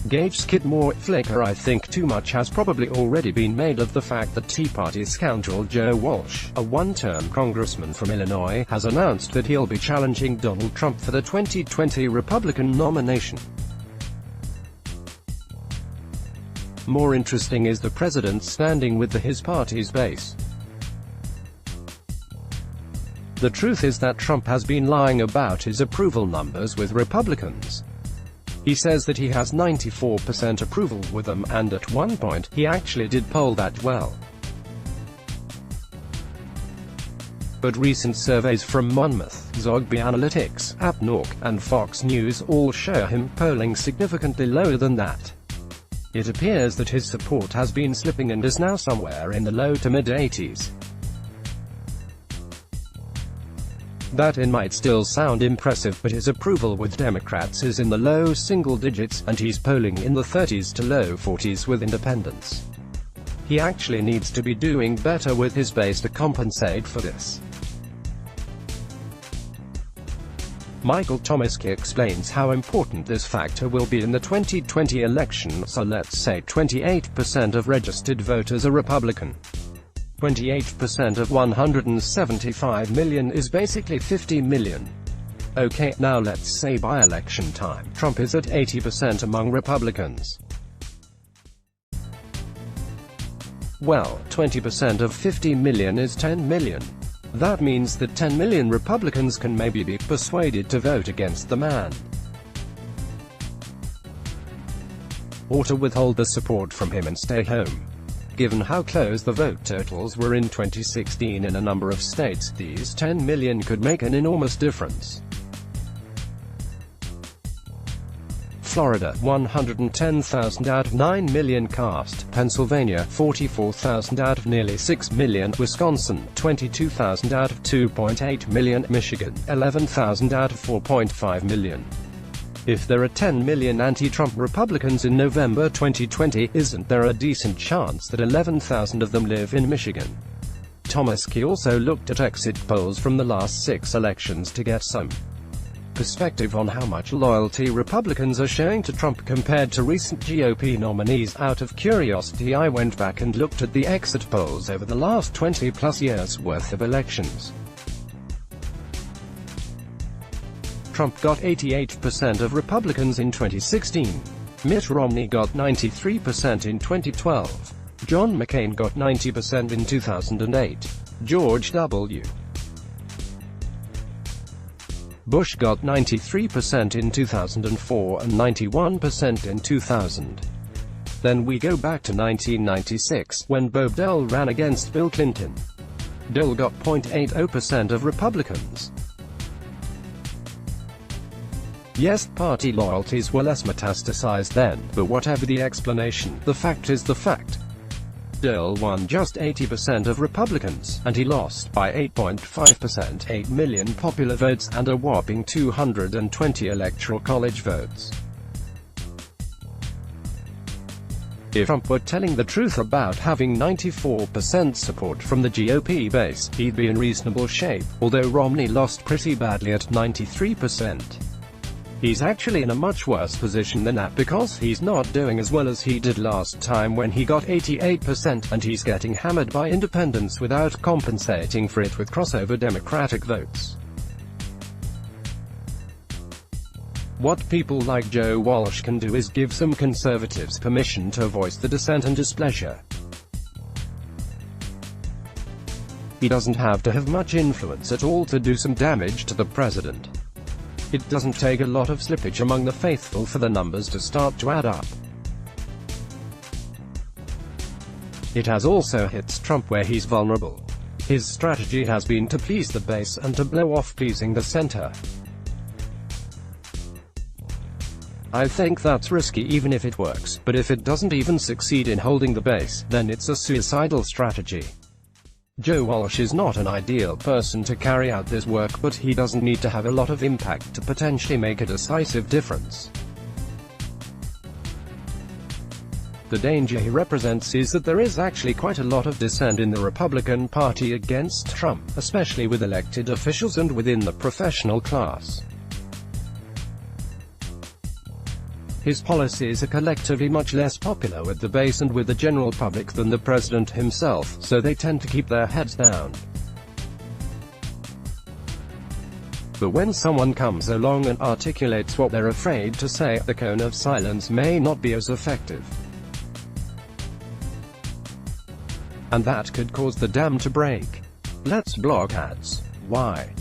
Gage Skidmore, Flickr I think too much has probably already been made of the fact that Tea Party scoundrel Joe Walsh, a one-term congressman from Illinois, has announced that he'll be challenging Donald Trump for the 2020 Republican nomination. More interesting is the president's standing with his party's base. The truth is that Trump has been lying about his approval numbers with Republicans. He says that he has 94% approval with them, and at one point, he actually did poll that well. But recent surveys from Monmouth, Zogby Analytics, AppNork, and Fox News all show him polling significantly lower than that. It appears that his support has been slipping and is now somewhere in the low to mid-80s. That might still sound impressive, but his approval with Democrats is in the low single digits, and he's polling in the 30s to low 40s with independents. He actually needs to be doing better with his base to compensate for this. Michael Tomasky explains how important this factor will be in the 2020 election. So let's say 28% of registered voters are Republican. 28% of 175 million is basically 50 million. Okay, now let's say by election time, Trump is at 80% among Republicans. Well, 20% of 50 million is 10 million. That means that 10 million Republicans can maybe be persuaded to vote against the man, or to withhold the support from him and stay home. Given how close the vote totals were in 2016 in a number of states, these 10 million could make an enormous difference. Florida, 110,000 out of 9 million cast. Pennsylvania, 44,000 out of nearly 6 million. Wisconsin, 22,000 out of 2.8 million. Michigan, 11,000 out of 4.5 million. If there are 10 million anti-Trump Republicans in November 2020, isn't there a decent chance that 11,000 of them live in Michigan? Tomasky also looked at exit polls from the last 6 elections to get some perspective on how much loyalty Republicans are showing to Trump compared to recent GOP nominees. Out of curiosity, I went back and looked at the exit polls over the last 20-plus years worth of elections. Trump got 88% of Republicans in 2016. Mitt Romney got 93% in 2012. John McCain got 90% in 2008. George W. Bush got 93% in 2004 and 91% in 2000. Then we go back to 1996, when Bob Dole ran against Bill Clinton. Dole got 0.80% of Republicans. Yes, party loyalties were less metastasized then, but whatever the explanation, the fact is the fact. Dole won just 80% of Republicans, and he lost by 8.5%, 8 million popular votes, and a whopping 220 electoral college votes. If Trump were telling the truth about having 94% support from the GOP base, he'd be in reasonable shape, although Romney lost pretty badly at 93%. He's actually in a much worse position than that because he's not doing as well as he did last time when he got 88%, and he's getting hammered by independents without compensating for it with crossover Democratic votes. What people like Joe Walsh can do is give some conservatives permission to voice the dissent and displeasure. He doesn't have to have much influence at all to do some damage to the president. It doesn't take a lot of slippage among the faithful for the numbers to start to add up. It has also hit Trump where he's vulnerable. His strategy has been to please the base and to blow off pleasing the center. I think that's risky even if it works, but if it doesn't even succeed in holding the base, then it's a suicidal strategy. Joe Walsh is not an ideal person to carry out this work, but he doesn't need to have a lot of impact to potentially make a decisive difference. The danger he represents is that there is actually quite a lot of dissent in the Republican Party against Trump, especially with elected officials and within the professional class. His policies are collectively much less popular with the base and with the general public than the president himself, so they tend to keep their heads down. But when someone comes along and articulates what they're afraid to say, the cone of silence may not be as effective. And that could cause the dam to break. Let's block ads. Why?